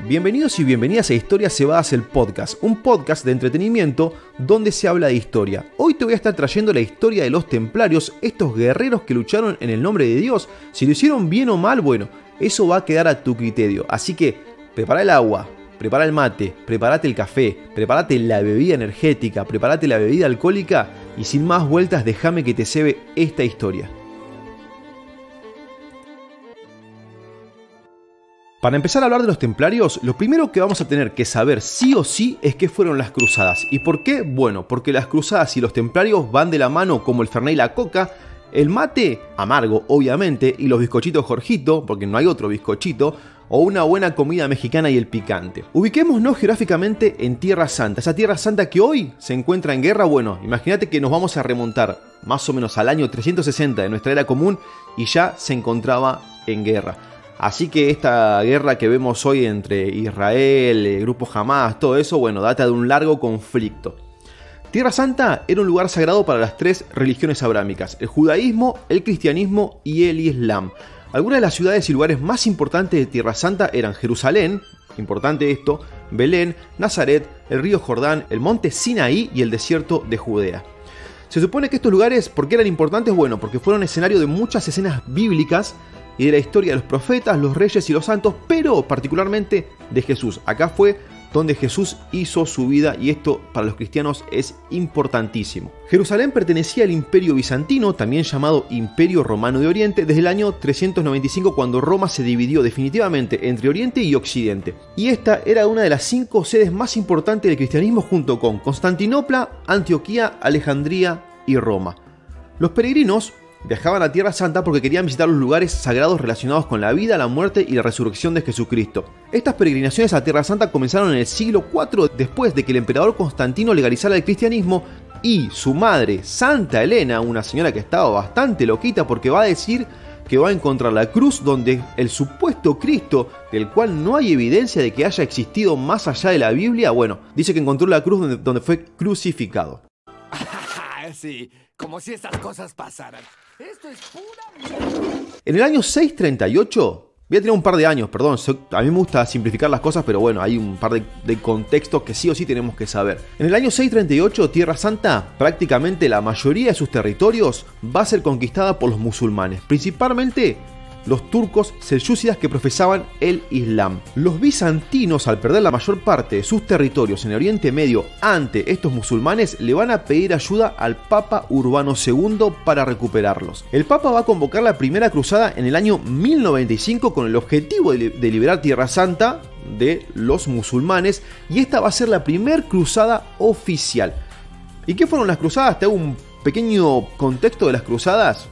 Bienvenidos y bienvenidas a Historias Cebadas, el podcast, un podcast de entretenimiento donde se habla de historia. Hoy te voy a estar trayendo la historia de los templarios, estos guerreros que lucharon en el nombre de Dios. Si lo hicieron bien o mal, bueno, eso va a quedar a tu criterio. Así que prepara el agua, prepara el mate, prepárate el café, prepárate la bebida energética, prepárate la bebida alcohólica y sin más vueltas déjame que te cebe esta historia. Para empezar a hablar de los templarios, lo primero que vamos a tener que saber sí o sí es qué fueron las cruzadas. ¿Y por qué? Bueno, porque las cruzadas y los templarios van de la mano como el Fernet y la Coca, el mate, amargo obviamente, y los bizcochitos Jorgito, porque no hay otro bizcochito, o una buena comida mexicana y el picante. Ubiquémonos geográficamente en Tierra Santa, esa Tierra Santa que hoy se encuentra en guerra. Bueno, imagínate que nos vamos a remontar más o menos al año 360 de nuestra era común y ya se encontraba en guerra. Así que esta guerra que vemos hoy entre Israel, el grupo Hamas, todo eso, bueno, data de un largo conflicto. Tierra Santa era un lugar sagrado para las tres religiones abrámicas, el judaísmo, el cristianismo y el islam. Algunas de las ciudades y lugares más importantes de Tierra Santa eran Jerusalén, importante esto, Belén, Nazaret, el río Jordán, el monte Sinaí y el desierto de Judea. Se supone que estos lugares, ¿por qué eran importantes? Bueno, porque fueron escenario de muchas escenas bíblicas y de la historia de los profetas, los reyes y los santos, pero particularmente de Jesús. Acá fue donde Jesús hizo su vida y esto para los cristianos es importantísimo. Jerusalén pertenecía al Imperio Bizantino, también llamado Imperio Romano de Oriente, desde el año 395 cuando Roma se dividió definitivamente entre Oriente y Occidente. Y esta era una de las 5 sedes más importantes del cristianismo junto con Constantinopla, Antioquía, Alejandría y Roma. Los peregrinos viajaban a Tierra Santa porque querían visitar los lugares sagrados relacionados con la vida, la muerte y la resurrección de Jesucristo. Estas peregrinaciones a Tierra Santa comenzaron en el siglo IV después de que el emperador Constantino legalizara el cristianismo y su madre, Santa Elena, una señora que estaba bastante loquita porque va a decir que va a encontrar la cruz donde el supuesto Cristo, del cual no hay evidencia de que haya existido más allá de la Biblia, bueno, dice que encontró la cruz donde fue crucificado. Sí, como si estas cosas pasaran. Esto es pura mierda. En el año 638, voy a tener un par de años, perdón, a mí me gusta simplificar las cosas, pero bueno, hay un par de contextos que sí o sí tenemos que saber. En el año 638, Tierra Santa, prácticamente la mayoría de sus territorios va a ser conquistada por los musulmanes, principalmente los turcos selyúcidas que profesaban el Islam. Los bizantinos, al perder la mayor parte de sus territorios en el Oriente Medio ante estos musulmanes, le van a pedir ayuda al Papa Urbano II para recuperarlos. El Papa va a convocar la primera cruzada en el año 1095 con el objetivo de liberar Tierra Santa de los musulmanes y esta va a ser la primera cruzada oficial. ¿Y qué fueron las cruzadas? Te hago un pequeño contexto de las cruzadas,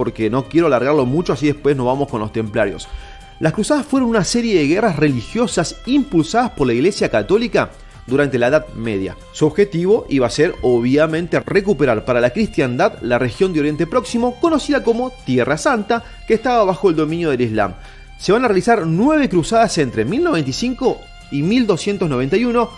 porque no quiero alargarlo mucho, así después nos vamos con los templarios. Las cruzadas fueron una serie de guerras religiosas impulsadas por la Iglesia Católica durante la Edad Media. Su objetivo iba a ser, obviamente, recuperar para la cristiandad la región de Oriente Próximo, conocida como Tierra Santa, que estaba bajo el dominio del Islam. Se van a realizar 9 cruzadas entre 1095 y 1291,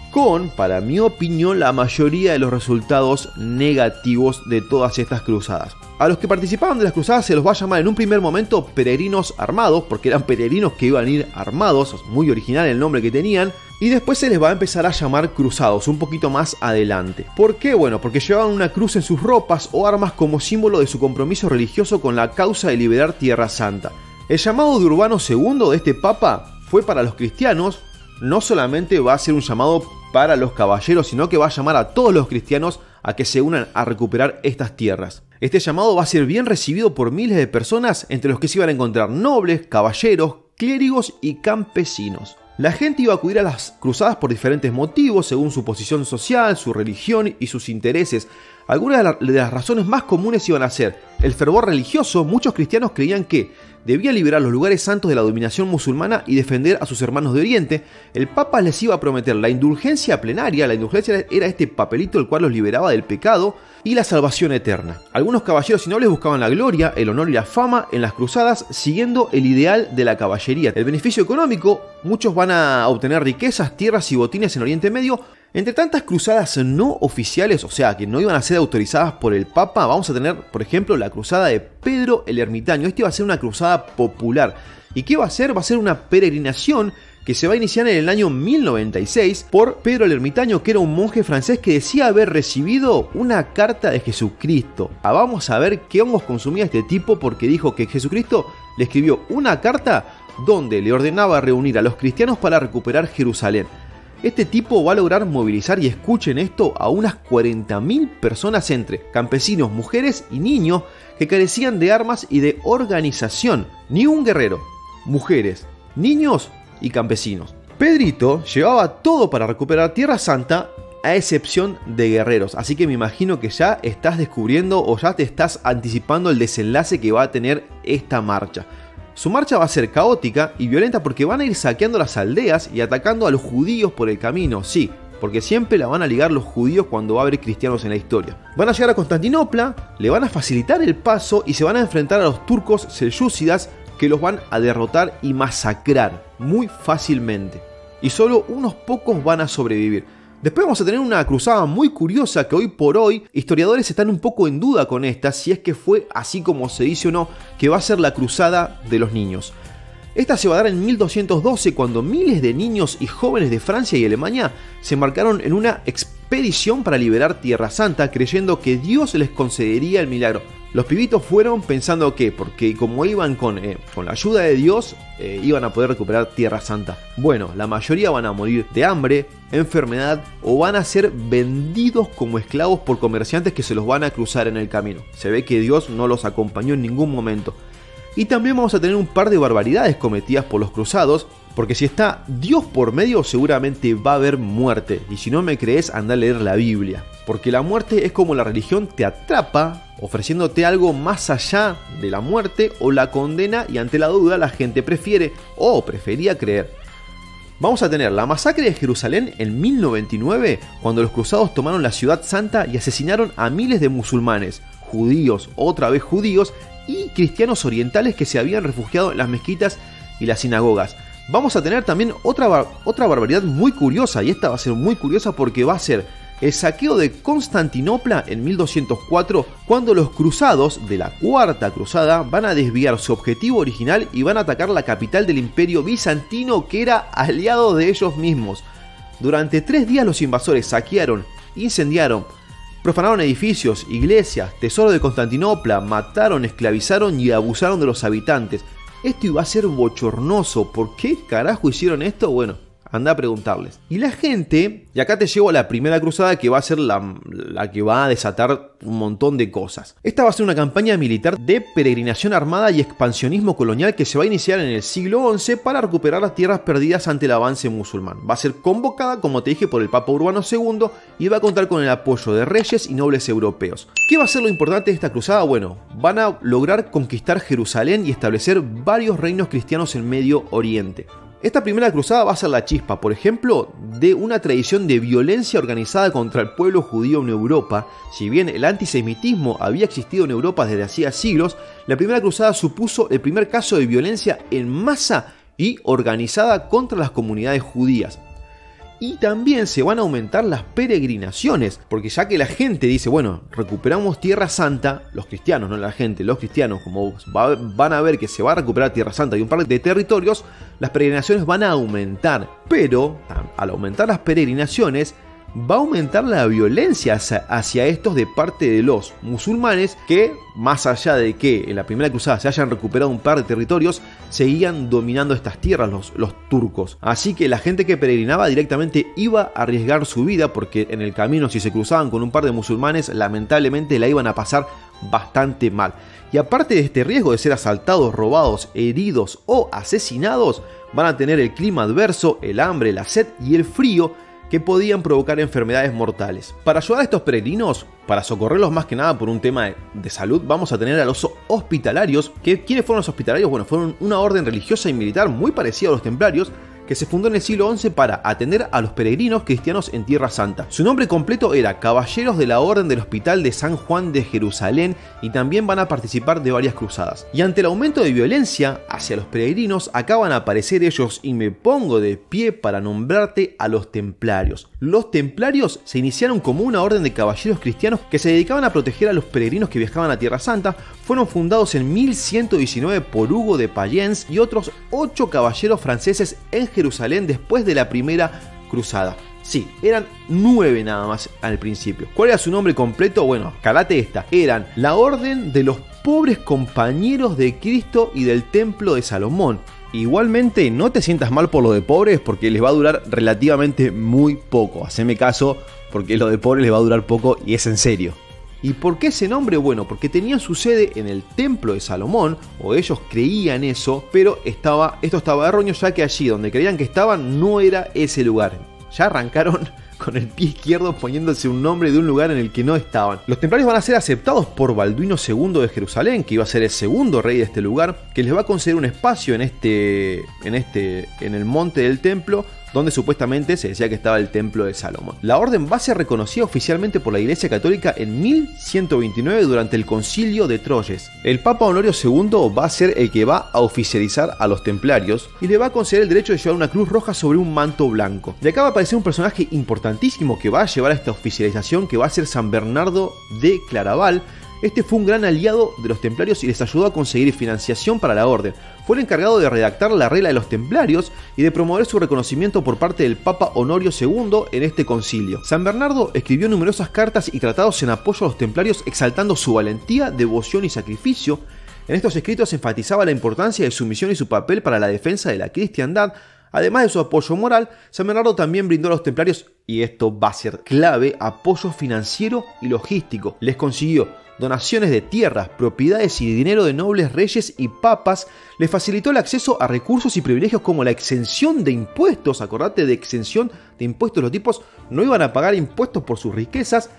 con, para mi opinión, la mayoría de los resultados negativos de todas estas cruzadas. A los que participaban de las cruzadas se los va a llamar en un primer momento peregrinos armados, porque eran peregrinos que iban a ir armados, muy original el nombre que tenían, y después se les va a empezar a llamar cruzados, un poquito más adelante. ¿Por qué? Bueno, porque llevaban una cruz en sus ropas o armas como símbolo de su compromiso religioso con la causa de liberar Tierra Santa. El llamado de Urbano II de este papa fue para los cristianos, no solamente va a ser un llamado para los caballeros, sino que va a llamar a todos los cristianos a que se unan a recuperar estas tierras. Este llamado va a ser bien recibido por miles de personas, entre los que se iban a encontrar nobles, caballeros, clérigos y campesinos. La gente iba a acudir a las cruzadas por diferentes motivos, según su posición social, su religión y sus intereses. Algunas de las razones más comunes iban a ser el fervor religioso. Muchos cristianos creían que debía liberar los lugares santos de la dominación musulmana y defender a sus hermanos de Oriente. El Papa les iba a prometer la indulgencia plenaria. La indulgencia era este papelito el cual los liberaba del pecado y la salvación eterna. Algunos caballeros y nobles buscaban la gloria, el honor y la fama en las cruzadas, siguiendo el ideal de la caballería. El beneficio económico, muchos van a obtener riquezas, tierras y botines en Oriente Medio. Entre tantas cruzadas no oficiales, o sea, que no iban a ser autorizadas por el Papa, vamos a tener, por ejemplo, la cruzada de Pedro el Ermitaño. Este va a ser una cruzada popular. ¿Y qué va a ser? Va a ser una peregrinación que se va a iniciar en el año 1096 por Pedro el Ermitaño, que era un monje francés que decía haber recibido una carta de Jesucristo. Vamos a ver qué hongos consumía este tipo, porque dijo que Jesucristo le escribió una carta donde le ordenaba reunir a los cristianos para recuperar Jerusalén. Este tipo va a lograr movilizar, y escuchen esto, a unas 40.000 personas entre campesinos, mujeres y niños que carecían de armas y de organización. Ni un guerrero, mujeres, niños y campesinos. Pedrito llevaba todo para recuperar Tierra Santa, a excepción de guerreros. Así que me imagino que ya estás descubriendo o ya te estás anticipando el desenlace que va a tener esta marcha. Su marcha va a ser caótica y violenta porque van a ir saqueando las aldeas y atacando a los judíos por el camino, sí, porque siempre la van a ligar los judíos cuando va a haber cristianos en la historia. Van a llegar a Constantinopla, le van a facilitar el paso y se van a enfrentar a los turcos selyúcidas, que los van a derrotar y masacrar muy fácilmente. Y solo unos pocos van a sobrevivir. Después vamos a tener una cruzada muy curiosa que hoy por hoy historiadores están un poco en duda con esta, si es que fue así como se dice o no, que va a ser la cruzada de los niños. Esta se va a dar en 1212, cuando miles de niños y jóvenes de Francia y Alemania se embarcaron en una expedición para liberar Tierra Santa, creyendo que Dios les concedería el milagro. Los pibitos fueron pensando que, porque como iban con la ayuda de Dios, iban a poder recuperar Tierra Santa. Bueno, la mayoría van a morir de hambre, enfermedad o van a ser vendidos como esclavos por comerciantes que se los van a cruzar en el camino. Se ve que Dios no los acompañó en ningún momento. Y también vamos a tener un par de barbaridades cometidas por los cruzados, porque si está Dios por medio seguramente va a haber muerte. Y si no me crees, anda a leer la Biblia. Porque la muerte es como la religión te atrapa, ofreciéndote algo más allá de la muerte o la condena, y ante la duda la gente prefiere o prefería creer. Vamos a tener la masacre de Jerusalén en 1099, cuando los cruzados tomaron la ciudad santa y asesinaron a miles de musulmanes, judíos, otra vez judíos, y cristianos orientales que se habían refugiado en las mezquitas y las sinagogas. Vamos a tener también otra barbaridad muy curiosa, y esta va a ser muy curiosa porque va a ser el saqueo de Constantinopla en 1204, cuando los cruzados de la Cuarta Cruzada van a desviar su objetivo original y van a atacar la capital del Imperio Bizantino, que era aliado de ellos mismos. Durante 3 días los invasores saquearon, incendiaron, profanaron edificios, iglesias, tesoro de Constantinopla, mataron, esclavizaron y abusaron de los habitantes. Esto iba a ser bochornoso. ¿Por qué carajo hicieron esto? Bueno, anda a preguntarles. Y la gente, y acá te llevo a la primera cruzada, que va a ser la que va a desatar un montón de cosas. Esta va a ser una campaña militar de peregrinación armada y expansionismo colonial que se va a iniciar en el siglo XI para recuperar las tierras perdidas ante el avance musulmán. Va a ser convocada, como te dije, por el Papa Urbano II y va a contar con el apoyo de reyes y nobles europeos. ¿Qué va a ser lo importante de esta cruzada? Bueno, van a lograr conquistar Jerusalén y establecer varios reinos cristianos en Medio Oriente. Esta primera cruzada va a ser la chispa, por ejemplo, de una tradición de violencia organizada contra el pueblo judío en Europa. Si bien el antisemitismo había existido en Europa desde hacía siglos, la primera cruzada supuso el primer caso de violencia en masa y organizada contra las comunidades judías. Y también se van a aumentar las peregrinaciones, porque ya que la gente dice, bueno, recuperamos Tierra Santa, los cristianos, no la gente, los cristianos, como van a ver que se va a recuperar Tierra Santa y un par de territorios, las peregrinaciones van a aumentar. Pero al aumentar las peregrinaciones, va a aumentar la violencia hacia estos de parte de los musulmanes, que más allá de que en la primera cruzada se hayan recuperado un par de territorios, seguían dominando estas tierras los turcos. Así que la gente que peregrinaba directamente iba a arriesgar su vida, porque en el camino, si se cruzaban con un par de musulmanes, lamentablemente la iban a pasar bastante mal. Y aparte de este riesgo de ser asaltados, robados, heridos o asesinados, van a tener el clima adverso, el hambre, la sed y el frío, que podían provocar enfermedades mortales. Para ayudar a estos peregrinos, para socorrerlos más que nada por un tema de salud, vamos a tener a los hospitalarios. ¿Quiénes fueron los hospitalarios? Bueno, fueron una orden religiosa y militar muy parecida a los templarios, que se fundó en el siglo XI para atender a los peregrinos cristianos en Tierra Santa. Su nombre completo era Caballeros de la Orden del Hospital de San Juan de Jerusalén, y también van a participar de varias cruzadas. Y ante el aumento de violencia hacia los peregrinos, acá van a aparecer ellos, y me pongo de pie para nombrarte a los templarios. Los templarios se iniciaron como una orden de caballeros cristianos que se dedicaban a proteger a los peregrinos que viajaban a Tierra Santa. Fueron fundados en 1119 por Hugo de Payens y otros 8 caballeros franceses en Jerusalén Jerusalén después de la primera cruzada. Sí, eran 9 nada más al principio. ¿Cuál era su nombre completo? Bueno, calate esta. Eran la Orden de los Pobres Compañeros de Cristo y del Templo de Salomón. Igualmente, no te sientas mal por lo de pobres porque les va a durar relativamente muy poco. Haceme caso porque lo de pobres les va a durar poco y es en serio. ¿Y por qué ese nombre? Bueno, porque tenían su sede en el Templo de Salomón, o ellos creían eso, pero esto estaba erróneo, ya que allí donde creían que estaban no era ese lugar. Ya arrancaron con el pie izquierdo poniéndose un nombre de un lugar en el que no estaban. Los templarios van a ser aceptados por Balduino II de Jerusalén, que iba a ser el segundo rey de este lugar, que les va a conceder un espacio en el monte del templo, donde supuestamente se decía que estaba el templo de Salomón. La orden va a ser reconocida oficialmente por la Iglesia Católica en 1129 durante el Concilio de Troyes. El Papa Honorio II va a ser el que va a oficializar a los templarios y le va a conceder el derecho de llevar una cruz roja sobre un manto blanco. De acá va a aparecer un personaje importantísimo que va a llevar a esta oficialización, que va a ser San Bernardo de Claraval. Este fue un gran aliado de los templarios y les ayudó a conseguir financiación para la orden. Fue el encargado de redactar la regla de los templarios y de promover su reconocimiento por parte del Papa Honorio II en este concilio. San Bernardo escribió numerosas cartas y tratados en apoyo a los templarios, exaltando su valentía, devoción y sacrificio. En estos escritos enfatizaba la importancia de su misión y su papel para la defensa de la cristiandad. Además de su apoyo moral, San Bernardo también brindó a los templarios, y esto va a ser clave, apoyo financiero y logístico. Les consiguió donaciones de tierras, propiedades y dinero de nobles, reyes y papas. Les facilitó el acceso a recursos y privilegios como la exención de impuestos. Acordate de exención de impuestos. Los tipos no iban a pagar impuestos por sus riquezas.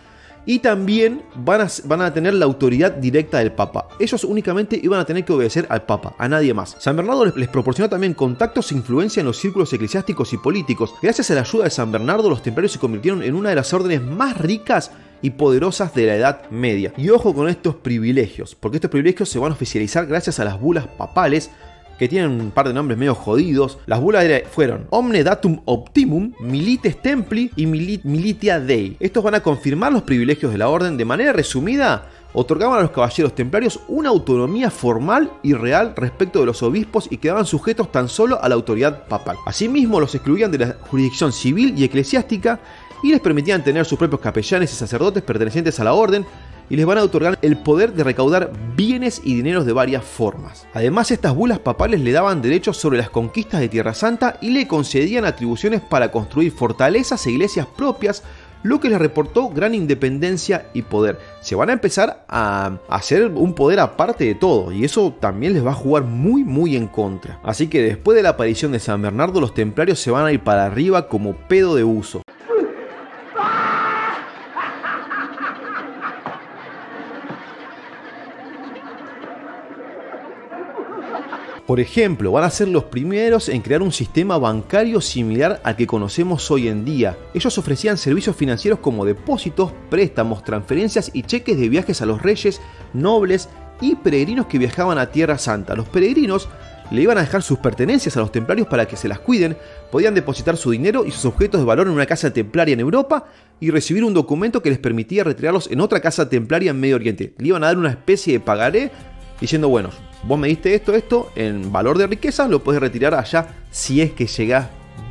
Y también van a tener la autoridad directa del Papa. Ellos únicamente iban a tener que obedecer al Papa, a nadie más. San Bernardo les proporcionó también contactos e influencia en los círculos eclesiásticos y políticos. Gracias a la ayuda de San Bernardo, los templarios se convirtieron en una de las órdenes más ricas y poderosas de la Edad Media. Y ojo con estos privilegios, porque estos privilegios se van a oficializar gracias a las bulas papales, que tienen un par de nombres medio jodidos. Las bulas fueron Omne Datum Optimum, Milites Templi y Militia Dei. Estos van a confirmar los privilegios de la orden. De manera resumida, otorgaban a los caballeros templarios una autonomía formal y real respecto de los obispos y quedaban sujetos tan solo a la autoridad papal. Asimismo, los excluían de la jurisdicción civil y eclesiástica y les permitían tener sus propios capellanes y sacerdotes pertenecientes a la orden, y les van a otorgar el poder de recaudar bienes y dineros de varias formas. Además, estas bulas papales le daban derechos sobre las conquistas de Tierra Santa y le concedían atribuciones para construir fortalezas e iglesias propias, lo que les reportó gran independencia y poder. Se van a empezar a hacer un poder aparte de todo, y eso también les va a jugar muy en contra. Así que después de la aparición de San Bernardo, los templarios se van a ir para arriba como pedo de uso. Por ejemplo, van a ser los primeros en crear un sistema bancario similar al que conocemos hoy en día. Ellos ofrecían servicios financieros como depósitos, préstamos, transferencias y cheques de viajes a los reyes, nobles y peregrinos que viajaban a Tierra Santa. Los peregrinos le iban a dejar sus pertenencias a los templarios para que se las cuiden, podían depositar su dinero y sus objetos de valor en una casa templaria en Europa y recibir un documento que les permitía retirarlos en otra casa templaria en Medio Oriente. Le iban a dar una especie de pagaré diciendo, bueno, vos me diste esto, en valor de riqueza lo podés retirar allá si es que llegás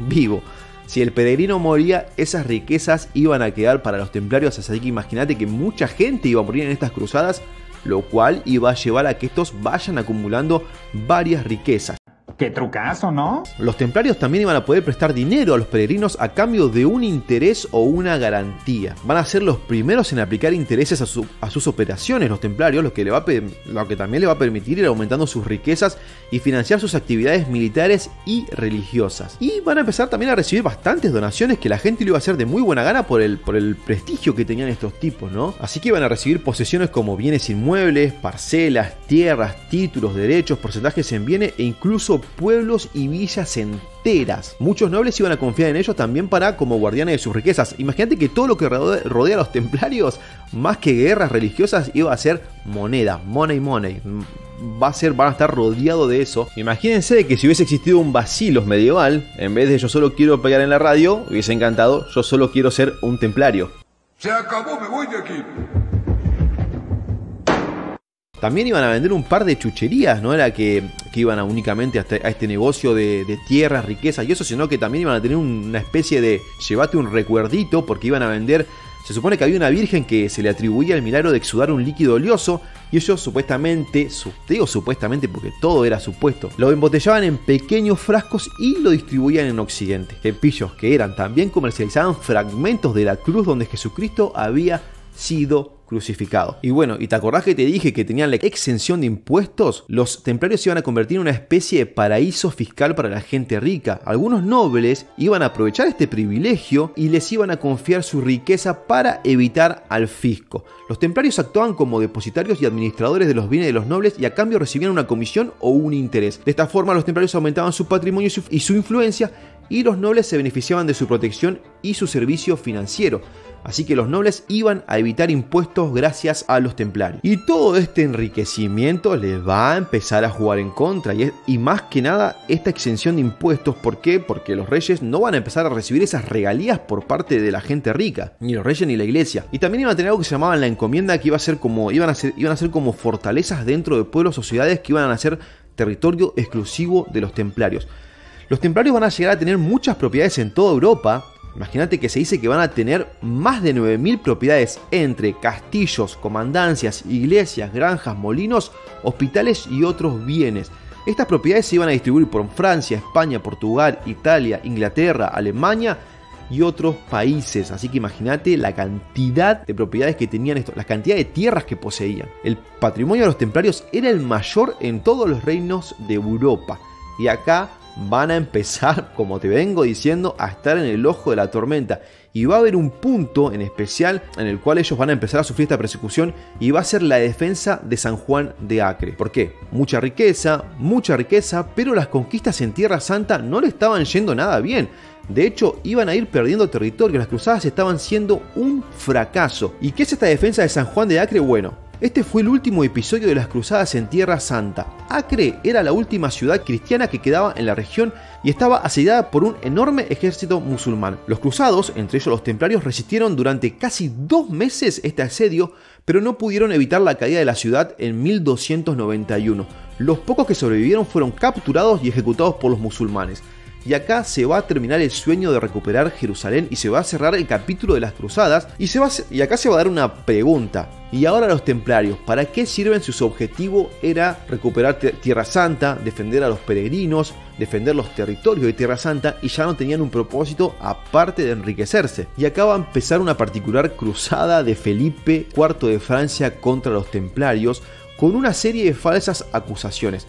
vivo. Si el peregrino moría, esas riquezas iban a quedar para los templarios, así que imagínate que mucha gente iba a morir en estas cruzadas, lo cual iba a llevar a que estos vayan acumulando varias riquezas. ¡Qué trucazo!, ¿no? Los templarios también iban a poder prestar dinero a los peregrinos a cambio de un interés o una garantía. Van a ser los primeros en aplicar intereses a sus operaciones, los templarios, lo que también le va a permitir ir aumentando sus riquezas y financiar sus actividades militares y religiosas. Y van a empezar también a recibir bastantes donaciones que la gente lo iba a hacer de muy buena gana por el prestigio que tenían estos tipos, ¿no? Así que iban a recibir posesiones como bienes inmuebles, parcelas, tierras, títulos, derechos, porcentajes en bienes e incluso pueblos y villas enteras. Muchos nobles iban a confiar en ellos también como guardianes de sus riquezas. Imagínate que todo lo que rodea a los templarios, más que guerras religiosas, iba a ser moneda, money. Van a estar rodeados de eso. Imagínense que si hubiese existido un Basilos medieval, en vez de yo solo quiero pegar en la radio, hubiese encantado, yo solo quiero ser un templario. Se acabó, me voy de aquí. También iban a vender un par de chucherías, no era que iban únicamente a este negocio de tierras, riquezas y eso, sino que también iban a tener una especie de llévate un recuerdito, porque iban a vender. Se supone que había una virgen que se le atribuía el milagro de exudar un líquido oleoso, y ellos supuestamente, digo supuestamente porque todo era supuesto, lo embotellaban en pequeños frascos y lo distribuían en Occidente. Qué pillos que eran. También comercializaban fragmentos de la cruz donde Jesucristo había sido crucificado. Y bueno, ¿y te acordás que te dije que tenían la exención de impuestos? Los templarios se iban a convertir en una especie de paraíso fiscal para la gente rica. Algunos nobles iban a aprovechar este privilegio y les iban a confiar su riqueza para evitar al fisco. Los templarios actuaban como depositarios y administradores de los bienes de los nobles y a cambio recibían una comisión o un interés. De esta forma los templarios aumentaban su patrimonio y su influencia, y los nobles se beneficiaban de su protección y su servicio financiero. Así que los nobles iban a evitar impuestos gracias a los templarios. Y todo este enriquecimiento les va a empezar a jugar en contra. Y más que nada esta exención de impuestos. ¿Por qué? Porque los reyes no van a empezar a recibir esas regalías por parte de la gente rica. Ni los reyes ni la iglesia. Y también iban a tener algo que se llamaban la encomienda, que iban a ser como fortalezas dentro de pueblos o ciudades que iban a ser territorio exclusivo de los templarios. Los templarios van a llegar a tener muchas propiedades en toda Europa. Imagínate que se dice que van a tener más de 9.000 propiedades entre castillos, comandancias, iglesias, granjas, molinos, hospitales y otros bienes. Estas propiedades se iban a distribuir por Francia, España, Portugal, Italia, Inglaterra, Alemania y otros países. Así que imagínate la cantidad de propiedades que tenían estos, la cantidad de tierras que poseían. El patrimonio de los templarios era el mayor en todos los reinos de Europa. Y acá van a empezar, como te vengo diciendo, a estar en el ojo de la tormenta. Y va a haber un punto en especial en el cual ellos van a empezar a sufrir esta persecución, y va a ser la defensa de San Juan de Acre. ¿Por qué? Mucha riqueza, pero las conquistas en Tierra Santa no le estaban yendo nada bien. De hecho, iban a ir perdiendo territorio, las cruzadas estaban siendo un fracaso. ¿Y qué es esta defensa de San Juan de Acre? Bueno, este fue el último episodio de las cruzadas en Tierra Santa. Acre era la última ciudad cristiana que quedaba en la región y estaba asediada por un enorme ejército musulmán. Los cruzados, entre ellos los templarios, resistieron durante casi 2 meses este asedio, pero no pudieron evitar la caída de la ciudad en 1291. Los pocos que sobrevivieron fueron capturados y ejecutados por los musulmanes. Y acá se va a terminar el sueño de recuperar Jerusalén y se va a cerrar el capítulo de las cruzadas. Y acá se va a dar una pregunta. Y ahora los templarios, ¿para qué sirven si su objetivo era recuperar Tierra Santa, defender a los peregrinos, defender los territorios de Tierra Santa, y ya no tenían un propósito aparte de enriquecerse? Y acá va a empezar una particular cruzada de Felipe IV de Francia contra los templarios, con una serie de falsas acusaciones.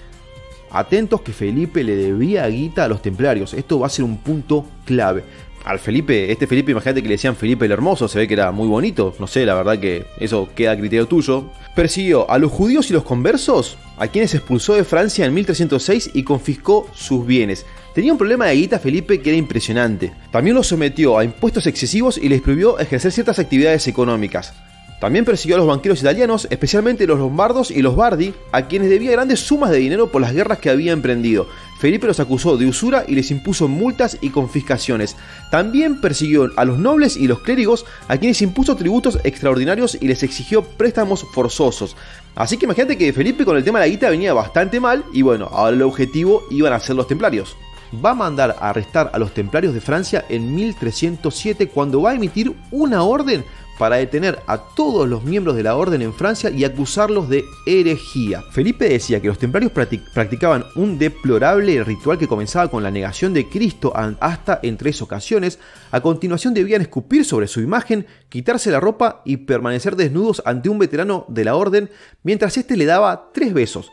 Atentos que Felipe le debía guita a los templarios. Esto va a ser un punto clave. Al Felipe, imagínate que le decían Felipe el Hermoso, se ve que era muy bonito. No sé, la verdad que eso queda a criterio tuyo. Persiguió a los judíos y los conversos, a quienes expulsó de Francia en 1306 y confiscó sus bienes. Tenía un problema de guita Felipe que era impresionante. También los sometió a impuestos excesivos y les prohibió ejercer ciertas actividades económicas. También persiguió a los banqueros italianos, especialmente los lombardos y los Bardi, a quienes debía grandes sumas de dinero por las guerras que había emprendido. Felipe los acusó de usura y les impuso multas y confiscaciones. También persiguió a los nobles y los clérigos, a quienes impuso tributos extraordinarios y les exigió préstamos forzosos. Así que imagínate que Felipe con el tema de la guita venía bastante mal, y bueno, ahora el objetivo iban a ser los templarios. Va a mandar a arrestar a los templarios de Francia en 1307, cuando va a emitir una orden para detener a todos los miembros de la orden en Francia y acusarlos de herejía. Felipe decía que los templarios practicaban un deplorable ritual que comenzaba con la negación de Cristo hasta en 3 ocasiones. A continuación debían escupir sobre su imagen, quitarse la ropa y permanecer desnudos ante un veterano de la orden mientras éste le daba 3 besos.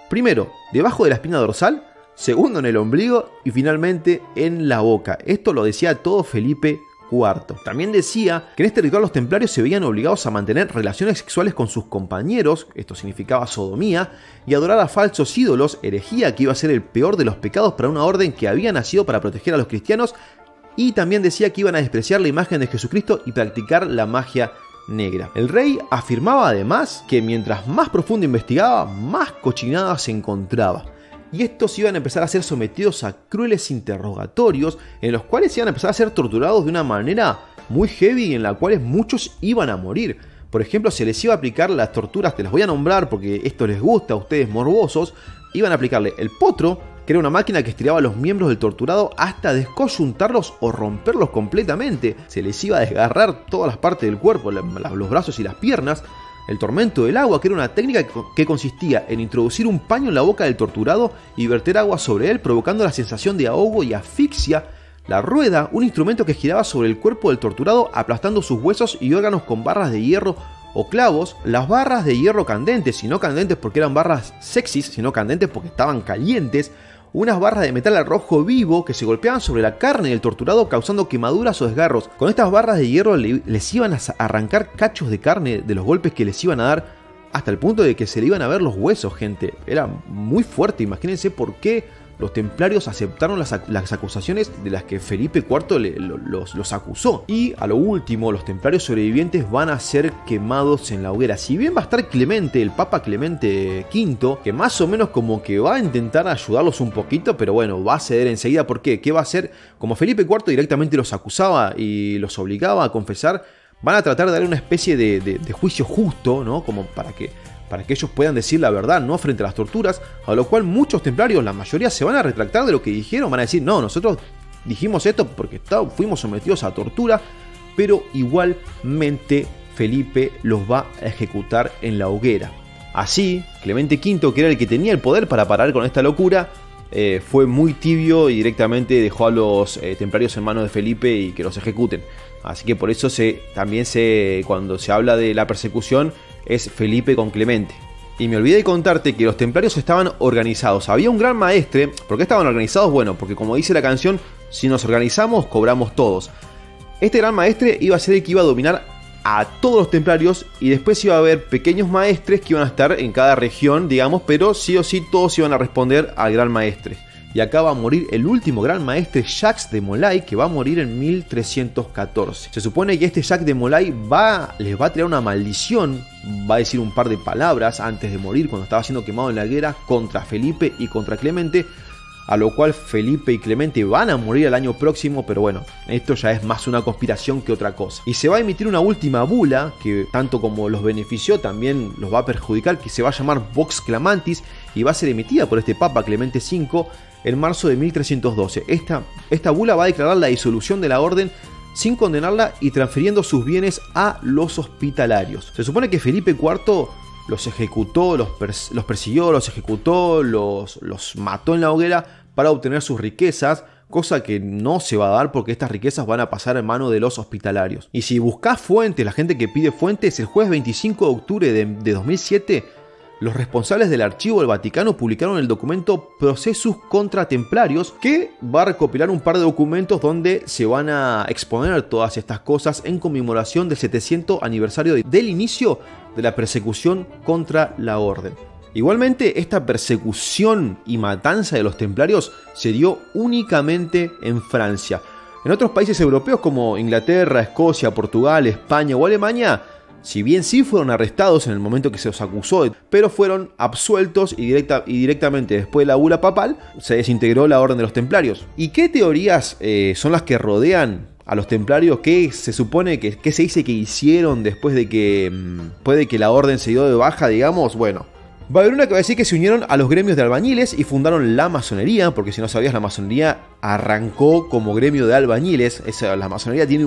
Primero, debajo de la espina dorsal, segundo en el ombligo y finalmente en la boca. Esto lo decía todo Felipe IV. También decía que en este ritual los templarios se veían obligados a mantener relaciones sexuales con sus compañeros, esto significaba sodomía, y adorar a falsos ídolos, herejía que iba a ser el peor de los pecados para una orden que había nacido para proteger a los cristianos, y también decía que iban a despreciar la imagen de Jesucristo y practicar la magia negra. El rey afirmaba además que mientras más profundo investigaba, más cochinada se encontraba. Y estos iban a empezar a ser sometidos a crueles interrogatorios en los cuales iban a empezar a ser torturados de una manera muy heavy y en la cual muchos iban a morir. Por ejemplo, se les iba a aplicar las torturas, te las voy a nombrar porque esto les gusta a ustedes morbosos. Iban a aplicarle el potro, que era una máquina que estiraba a los miembros del torturado hasta descoyuntarlos o romperlos completamente. Se les iba a desgarrar todas las partes del cuerpo, los brazos y las piernas. El tormento del agua, que era una técnica que consistía en introducir un paño en la boca del torturado y verter agua sobre él, provocando la sensación de ahogo y asfixia. La rueda, un instrumento que giraba sobre el cuerpo del torturado, aplastando sus huesos y órganos con barras de hierro o clavos. Las barras de hierro candentes, y no candentes porque eran barras sexys, sino candentes porque estaban calientes. Unas barras de metal al rojo vivo que se golpeaban sobre la carne del torturado causando quemaduras o desgarros. Con estas barras de hierro les iban a arrancar cachos de carne de los golpes que les iban a dar, hasta el punto de que se le iban a ver los huesos, gente. Era muy fuerte, imagínense por qué los templarios aceptaron las acusaciones de las que Felipe IV los acusó. Y a lo último, los templarios sobrevivientes van a ser quemados en la hoguera. Si bien va a estar Clemente, el Papa Clemente V, que más o menos como que va a intentar ayudarlos un poquito, pero bueno, va a ceder enseguida. ¿Por qué? ¿Qué va a hacer? Como Felipe IV directamente los acusaba y los obligaba a confesar, van a tratar de darle una especie de juicio justo, ¿no? Como para que ellos puedan decir la verdad, no frente a las torturas, a lo cual muchos templarios, la mayoría, se van a retractar de lo que dijeron, van a decir, no, nosotros dijimos esto porque fuimos sometidos a tortura, pero igualmente Felipe los va a ejecutar en la hoguera. Así, Clemente V, que era el que tenía el poder para parar con esta locura, fue muy tibio y directamente dejó a los templarios en manos de Felipe y que los ejecuten. Así que por eso cuando se habla de la persecución, es Felipe con Clemente. Y me olvidé de contarte que los templarios estaban organizados. Había un gran maestre. ¿Por qué estaban organizados? Bueno, porque como dice la canción, si nos organizamos, cobramos todos. Este gran maestre iba a ser el que iba a dominar a todos los templarios y después iba a haber pequeños maestres que iban a estar en cada región, digamos, pero sí o sí todos iban a responder al gran maestre. Y acá va a morir el último gran maestre, Jacques de Molay, que va a morir en 1314. Se supone que este Jacques de Molay les va a tirar una maldición, va a decir un par de palabras antes de morir cuando estaba siendo quemado en la hoguera contra Felipe y contra Clemente, a lo cual Felipe y Clemente van a morir el año próximo, pero bueno, esto ya es más una conspiración que otra cosa. Y se va a emitir una última bula, que tanto como los benefició, también los va a perjudicar, que se va a llamar Vox Clamantis, y va a ser emitida por este Papa Clemente V, en marzo de 1312. Esta bula va a declarar la disolución de la orden sin condenarla y transfiriendo sus bienes a los hospitalarios. Se supone que Felipe IV los ejecutó, los persiguió, los ejecutó, los mató en la hoguera para obtener sus riquezas, cosa que no se va a dar porque estas riquezas van a pasar en manos de los hospitalarios. Y si buscás fuentes, la gente que pide fuentes, el jueves 25 de octubre de 2007, los responsables del archivo del Vaticano publicaron el documento Processus contra Templarios, que va a recopilar un par de documentos donde se van a exponer todas estas cosas en conmemoración del 700 aniversario del inicio de la persecución contra la orden. Igualmente, esta persecución y matanza de los templarios se dio únicamente en Francia. En otros países europeos como Inglaterra, Escocia, Portugal, España o Alemania, si bien sí fueron arrestados en el momento que se los acusó, pero fueron absueltos y directamente después de la bula papal se desintegró la orden de los templarios. ¿Y qué teorías son las que rodean a los templarios? ¿Qué se supone que se dice que hicieron después de que la orden se dio de baja, digamos? Bueno, va a haber una que va a decir que se unieron a los gremios de albañiles y fundaron la masonería, porque si no sabías, la masonería arrancó como gremio de albañiles. La masonería tiene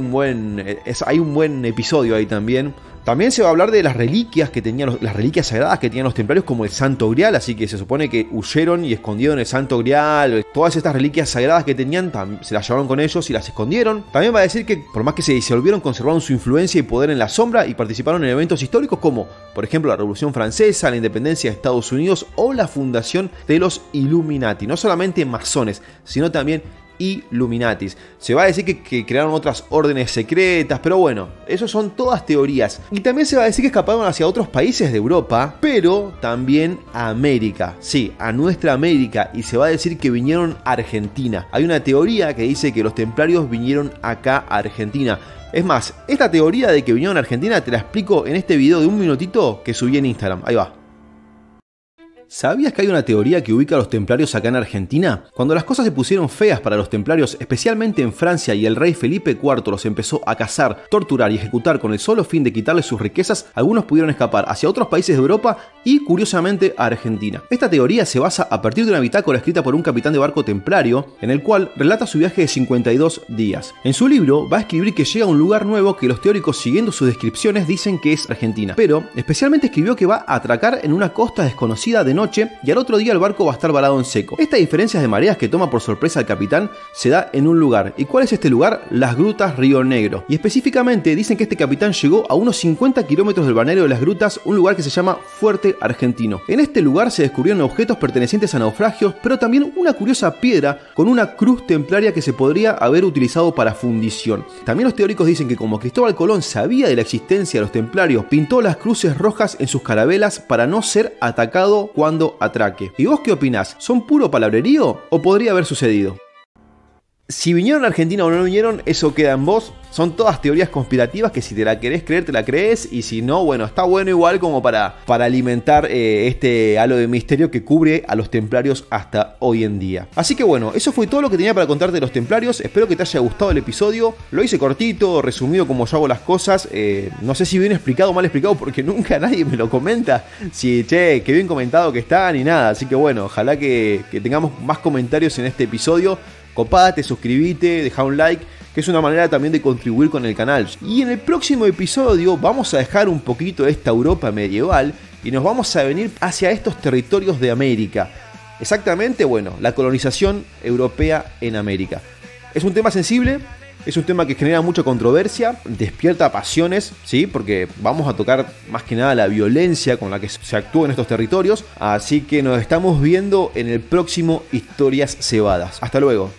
hay un buen episodio ahí también. También se va a hablar de las reliquias que tenían, las reliquias sagradas que tenían los templarios, como el Santo Grial, así que se supone que huyeron y escondieron el Santo Grial. Todas estas reliquias sagradas que tenían se las llevaron con ellos y las escondieron. También va a decir que por más que se disolvieron, conservaron su influencia y poder en la sombra y participaron en eventos históricos como, por ejemplo, la Revolución Francesa, la independencia de Estados Unidos o la fundación de los Illuminati. No solamente masones, sino también Illuminatis. Se va a decir que crearon otras órdenes secretas, pero bueno, eso son todas teorías. Y también se va a decir que escaparon hacia otros países de Europa, pero también a América. Sí, a nuestra América. Y se va a decir que vinieron a Argentina. Hay una teoría que dice que los templarios vinieron acá a Argentina. Es más, esta teoría de que vinieron a Argentina te la explico en este video de 1 minutito que subí en Instagram. Ahí va. ¿Sabías que hay una teoría que ubica a los templarios acá en Argentina? Cuando las cosas se pusieron feas para los templarios, especialmente en Francia, y el rey Felipe IV los empezó a cazar, torturar y ejecutar con el solo fin de quitarles sus riquezas, algunos pudieron escapar hacia otros países de Europa y, curiosamente, a Argentina. Esta teoría se basa a partir de una bitácora escrita por un capitán de barco templario, en el cual relata su viaje de 52 días. En su libro va a escribir que llega a un lugar nuevo que los teóricos, siguiendo sus descripciones, dicen que es Argentina, pero especialmente escribió que va a atracar en una costa desconocida de noche y al otro día el barco va a estar varado en seco. Estas diferencias de mareas que toma por sorpresa al capitán se da en un lugar. ¿Y cuál es este lugar? Las Grutas Río Negro. Y específicamente dicen que este capitán llegó a unos 50 kilómetros del balneario de las Grutas, un lugar que se llama Fuerte Argentino. En este lugar se descubrieron objetos pertenecientes a naufragios, pero también una curiosa piedra con una cruz templaria que se podría haber utilizado para fundición. También los teóricos dicen que como Cristóbal Colón sabía de la existencia de los templarios, pintó las cruces rojas en sus carabelas para no ser atacado cuando atraque. ¿Y vos qué opinás? ¿Son puro palabrerío o podría haber sucedido? Si vinieron a Argentina o no vinieron, eso queda en vos. Son todas teorías conspirativas que si te la querés creer, te la crees. Y si no, bueno, está bueno igual como para alimentar este halo de misterio que cubre a los templarios hasta hoy en día. Así que bueno, eso fue todo lo que tenía para contarte de los templarios. Espero que te haya gustado el episodio. Lo hice cortito, resumido como yo hago las cosas. No sé si bien explicado o mal explicado porque nunca nadie me lo comenta. Si, che, qué bien comentado que está ni nada. Así que bueno, ojalá que tengamos más comentarios en este episodio. Copate, suscribite, deja un like, que es una manera también de contribuir con el canal. Y en el próximo episodio vamos a dejar un poquito esta Europa medieval y nos vamos a venir hacia estos territorios de América. Exactamente, bueno, la colonización europea en América. Es un tema sensible, es un tema que genera mucha controversia, despierta pasiones, ¿sí? Porque vamos a tocar más que nada la violencia con la que se actúa en estos territorios. Así que nos estamos viendo en el próximo Historias Cebadas. Hasta luego.